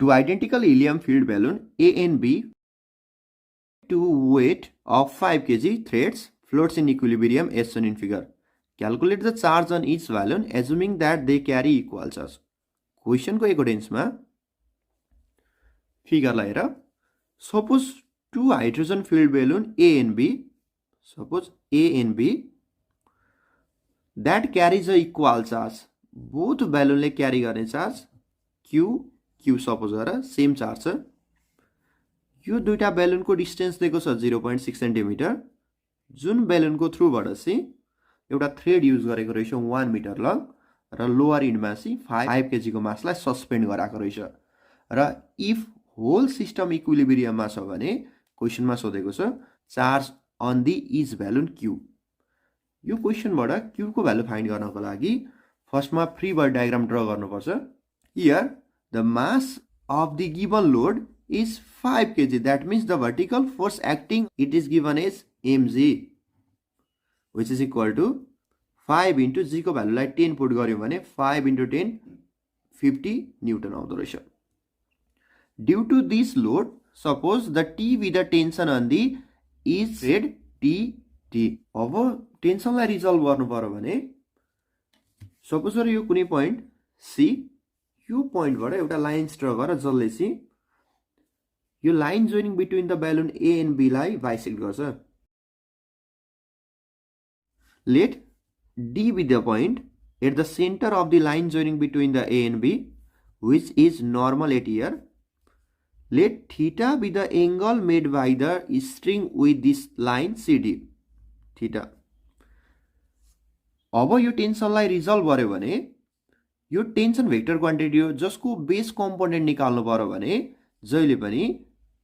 Two identical helium filled balloon A and B to weight of 5 kg threads floats in equilibrium as shown in figure. Calculate the charge on each balloon assuming that they carry equal charge. Question को accordance में figure लाएर suppose two hydrogen filled balloon A and B, suppose A and B that carries a equal charge. Both balloon ले carry गर्ने charge Q suppose गरेर same charge छ. यो दुईटा balloon को distance दिएको छ 0.6 cm. जुन balloon को through बाट चाहिँ एउटा thread use गरेको रहेछ 1 meter long र lower end मा चाहिँ 5 kg को mass लाई suspend गराएको रहेछ. र if whole system equilibrium मा छ भने question मा सोधेको छ charge on the each balloon Q. यो question बाट Q को value find गर्नको लागि first मा free body diagram draw गर्नुपर्छ. Here the mass of the given load is 5 kg. That means the vertical force acting it is given as mg, which is equal to 5 into g को value लाई 10 put गर्यो भने 5 into 10 50 Newton आउँदो रहेछ. Due to this load, suppose the T with the tension on the each thread T. अब tension लाई resolve गर्नु पर्यो भने suppose यो कुनै point C, यो point बाट एउटा line draw गरेर जसले चाहिँ यो line joining between the balloon A and B लाई bisect गर्छ. Let D be the point at the center of the line joining between the A and B, which is normal at here. Let theta be the angle made by the string with this line CD. Theta. अब यो टेन्सनलाई resolve गर्यो भने यो tension vector quantity हो जसको base component निकाल्नु पर्यो भने जहिले पनि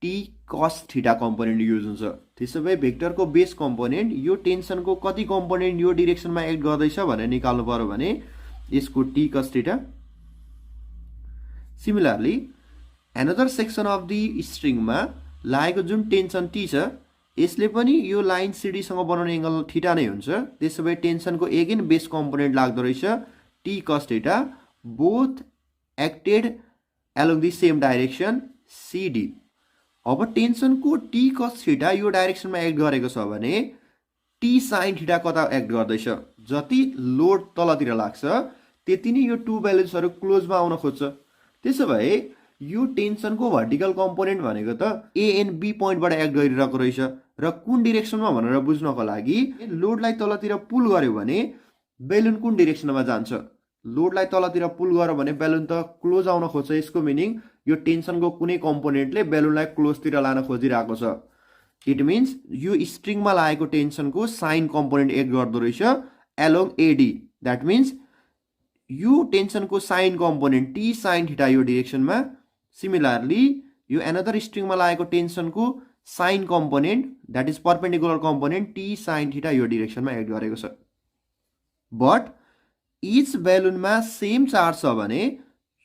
t cos theta component use हुन्छ. त्यसैले भेक्टरको बेस कम्पोनेन्ट यो टेन्सनको कति कम्पोनेन्ट यो डाइरेक्सनमा एक्ट गर्दैछ भनेर निकाल्नु पर्यो भने यसको t cos theta. Similarly another section of the string मा लागेको जुन टेन्सन t छ यसले पनि यो लाइन CD सँग बनाउने एंगल थीटा नै हुन्छ. त्यसैले टेन्सनको अगेन बेस कम्पोनेन्ट लाग्दो रहेछ t cos theta. Both acted along the same direction CD. अब टेन्सनको t cos थीटा यो डाइरेक्सनमा एक्ट गरेको छ भने t sin थीटा कता एक्ट गर्दैछ. जति लोड तलतिर लाग्छ त्यति नै यो टु ब्यालेन्सहरु क्लोजमा आउन खोज्छ. त्यसैले यो टेन्सनको भर्टिकल कम्पोनेन्ट भनेको त A and B पोइन्ट बाट एक्ट गरिरहेको रहेछ र कुन डाइरेक्सनमा भनेर बुझ्नको लागि लोडलाई तलतिर पुल गर्यो भने बेलुन कुन डाइरेक्सनमा जान्छ. लोडलाई तलतिर पुल गर्यो भने बेलुन त क्लोज आउन खोज्छ. यसको मिनिङ यो टेन्सनको कुनै कम्पोनेन्टले बेलुनलाई क्लोजतिर लान खोजिरहेको छ. इट मिन्स यो स्ट्रिङमा लागेको टेन्सनको साइन कम्पोनेन्ट एक्ट गर्दो रहेछ अलोङ AD. दैट मिन्स यो टेन्सनको sine component t sin theta यो डाइरेक्सनमा. सिमिलरली यो अनदर स्ट्रिङमा लागेको टेन्सनको sine component that is perpendicular component t sin theta यो डाइरेक्सनमा एक्ट गरेको छ. बट इच बेलुनमा सेम चार्ज छ भने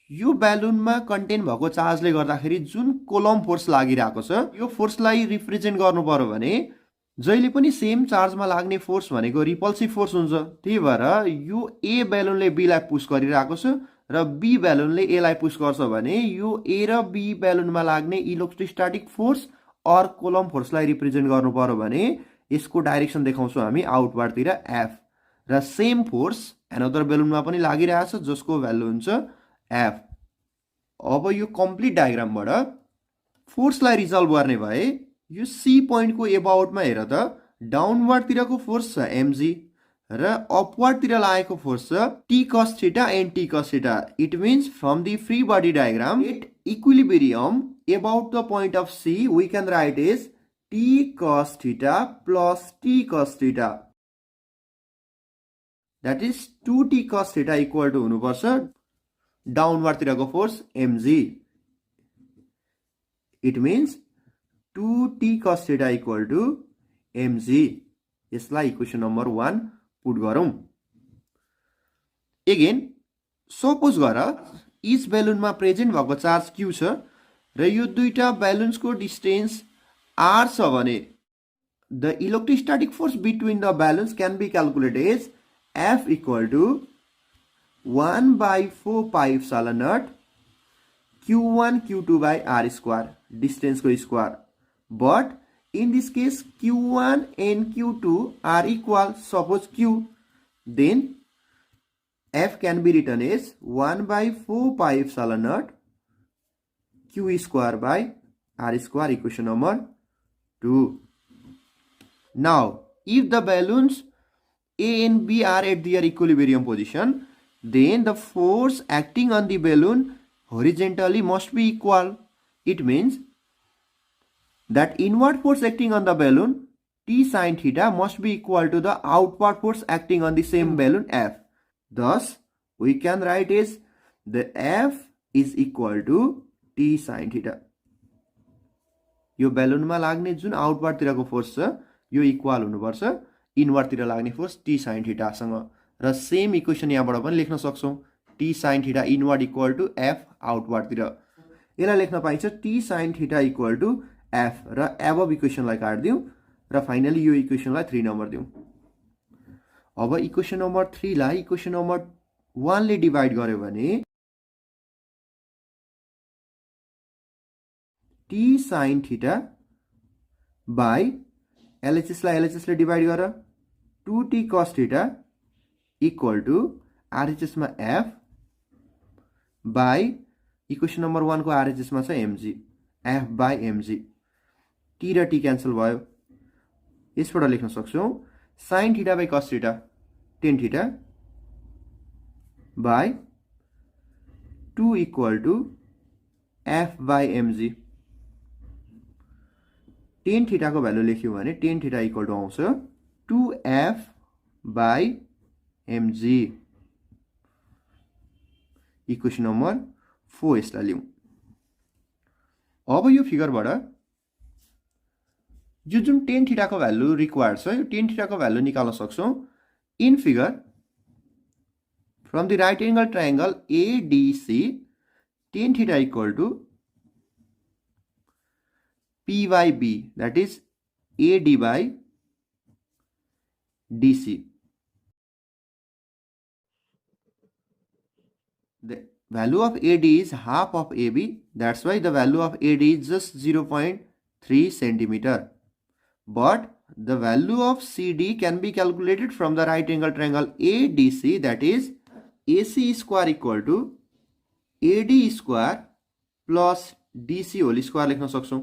यो बेलुनमा कन्टेन भएको चार्जले गर्दाखेरि जुन कोलम फोर्स लागिरहेको छ यो फोर्सलाई रिप्रेजेन्ट गर्नु पर्यो भने जहिले पनि सेम चार्जमा लाग्ने फोर्स भनेको रिपल्सिभ फोर्स हुन्छ. त्यही भएर यो A बेलुनले B लाई पुश गरिरहेको छ र B बेलुनले A लाई पुश गर्छ भने यो A र B बेलुनमा लाग्ने इलेक्ट्रोस्टैटिक फोर्स और कोलम फोर्सलाई रिप्रेजेन्ट गर्नु पर्यो भने यसको डाइरेक्सन देखाउँछौं हामी आउटवर्डतिर F र सेम फोर्स अनदर बेलुनमा पनि लागिरहेछ जसको भ्यालु हुन्छ F. अब यो कम्प्लिट डायग्रामबाट फोर्सलाई रिजल्भ गर्ने भए यो C पोइन्ट को एबाउटमा हेर त डाउनवर्ड तिरको फोर्स छ mg र अपवर्ड तिर लागेको फोर्स छ t cos theta and t cos theta. It means from the free body diagram at equilibrium about the point of C we can write as t cos theta plus t cos theta. That is 2t cos theta equal to हुनुपर्छ downward तिरको force mg. It means 2t cos theta equal to mg. यसलाई equation number 1 put गरौं. Again suppose गर each बेलुनमा present भएको charge q छ र यो दुईटा बेलुन्सको डिस्टेन्स r छ भने the electrostatic force between the balloons can be calculated as F equal to 1/4 Pathshala naught Q1 Q2 by R square, distance ko square. But in this case Q1 and Q2 are equal, suppose Q, then F can be written as 1 by 4 pi epsilon naught Q square by R square, equation number 2. Now, if the balloons A and B are at their equilibrium position, then the force acting on the balloon horizontally must be equal. It means that inward force acting on the balloon T sin theta must be equal to the outward force acting on the same balloon F. Thus, we can write as the F is equal to T sin theta. यो बेलुनमा लाग्ने जुन outward तिरको force छ यो equal हुनुपर्छ inward तिर लाग्ने force T sin theta सँग र सेम इक्वेसन यहाँबाट पनि लेख्न सक्छौं T sin theta inward equal to F outward तिर यसलाई लेख्न पाइन्छ T sin theta equal to F र एबभ इक्वेसनलाई काट्दियौ र फाइनली यो इक्वेसनलाई 3 नम्बर दियौ अब इक्वेसन नम्बर 3 लाई इक्वेसन नम्बर 1 ले डिवाइड गर्यो भने T sin theta by LHS लाई LHS ले डिवाइड गर 2t cos theta equal to RHS मा F by इक्वेसन नम्बर 1 को RHS मा छ mg F by mg t र t क्यान्सल भयो यसबाट लेख्न सक्छौं sin theta by cos theta tan theta by 2 equal to F by mg tan theta को भ्यालु लेख्यौ भने tan theta equal to आउँछ 2f by mg equation number 4 यसलाई लियौ अब यो फिगरबाट यो जुन tan theta को भ्यालु रिक्वायर्ड छ यो tan theta को भ्यालु निकाल्न सक्छौं in figure from the right angle triangle ADC tan theta equal to P by B, that is AD by DC. The value of AD is half of AB, that's why the value of AD is just 0.3 centimeter. But the value of CD can be calculated from the right angle triangle ADC, that is AC square equal to AD square plus DC whole square लेख्न सक्छौं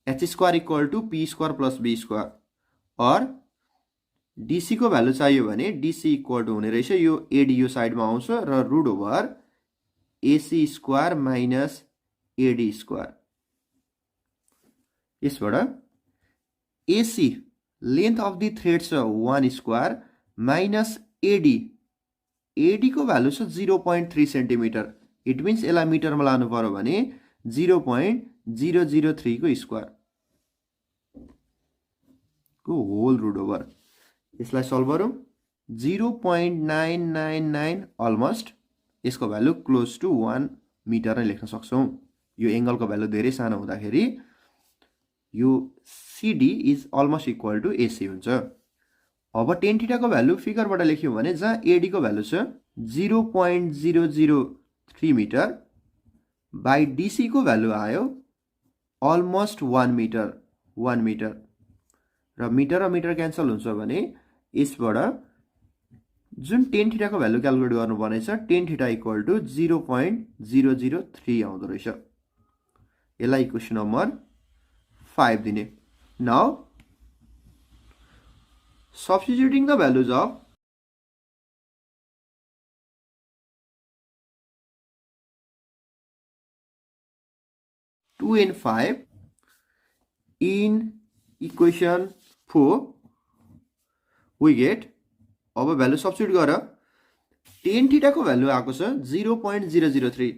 h square equal to p square plus b square और DC को value चाहियो भने DC equal to हुने रहेछ यो AD यो साइडमा आउँछ र root over AC square minus AD square यसबाट AC length of the thread छ 1 square minus AD को भ्यालु छ 0.3 सेन्टिमिटर इट मिन्स यसलाई मिटरमा लानु पर्यो भने 0.003 को स्क्वायर को होल रूट ओभर यसलाई सल्भ गरौँ 0.999 अलमोस्ट यसको भ्यालु क्लोज टु 1 मिटर नै लेख्न सक्छौं यो एंगलको भ्यालु धेरै सानो हुँदाखेरि यो CD is almost equal to AC हुन्छ अब tan थीटा को भ्यालु फिगरबाट लेख्यौ भने जहाँ AD को भ्यालु छ 0.003 मिटर बाइ DC को भ्यालु आयो अलमोस्ट 1 मिटर र मिटर क्यान्सल हुन्छ भने यसबाट जुन tan थीटा को भ्यालु क्याल्कुलेट गर्नु पर्ने छ tan थीटा इक्वल टु 0.003 आउँदो रहेछ यसलाई इक्वेसन नम्बर 5 दिने now substituting the values of two and 5 in equation 4 we get अब भ्यालु सब्स्टिट्युट गर tan थीटा को भ्यालु आको छ 0.003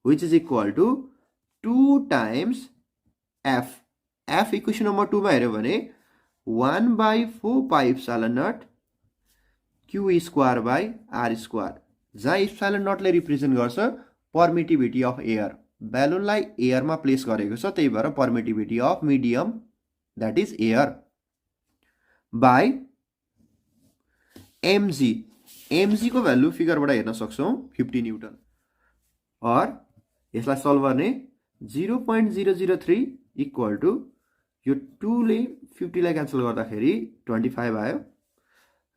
which is equal to 2 times f equation number 2 मा हेर्यो भने 1 by 4 pi epsilon naught q square by r square जहाँ epsilon naught ले रिप्रेजेन्ट गर्छ परमिटिभिटी अफ एयर बेलुनलाई एयरमा प्लेस गरेको छ त्यही भएर permittivity of medium that is air by mg mg को भ्यालु फिगरबाट हेर्न सक्छौं 50 न्युटन और यसलाई सल्भ गर्ने 0.003 इक्वल टु यो 2 ले 50 लाई क्यान्सल गर्दाखेरि 25 आयो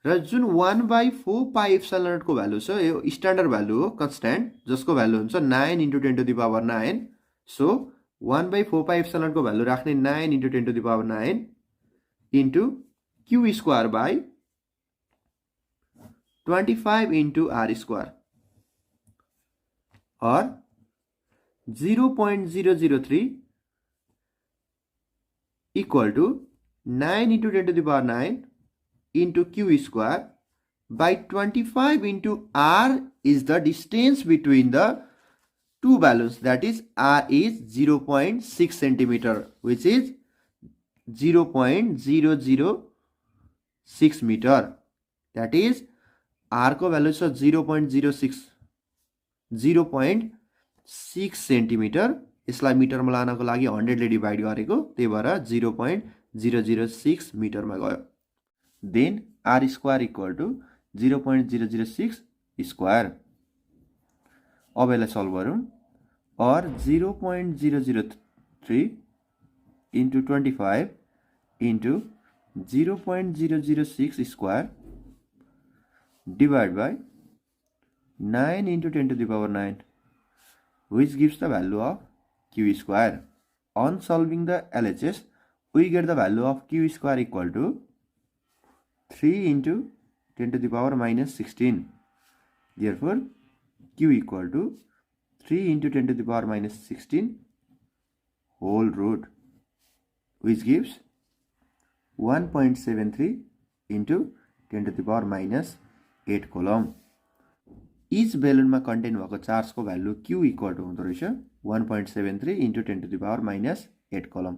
र जुन 1/4 पाई एप्सिलन नट को भ्यालु छ यो स्ट्यान्डर्ड भ्यालु हो कन्स्ट्यान्ट जसको भ्यालु हुन्छ 9 × 10 to the power 9 so 1/4 pi epsilon naught को भ्यालु राख्ने 9 × 10 to the power 9 into q square by 25 into r square or 0.003 equal to 9 into 10 to the power 9 into q square by 25 into r is the distance between the two balloons, that is r is 0.6 centimeter which is 0.006 meter, that is r को value छ 0.6 centimetre यसलाई मिटरमा लानको लागि 100 ले divide गरेको त्यही भएर 0.006 मिटरमा गयो then r square equal to 0.006 square अब यसलाई सल्भ गरौँ और 0.003 into 25 into 0.006 square divided by 9 into 10 to the power 9 which gives the value of q square. On solving the LHS we get the value of q square equal to 3 into 10 to the power minus 16. Therefore q equal to 3 into 10 to the power minus 16 whole root which gives 1.73 into 10 to the power minus 8 coulomb each बेलुनमा contain भएको चार्जको value q equal to हुँदो रहेछ 1.73 into 10 to the power minus 8 kolam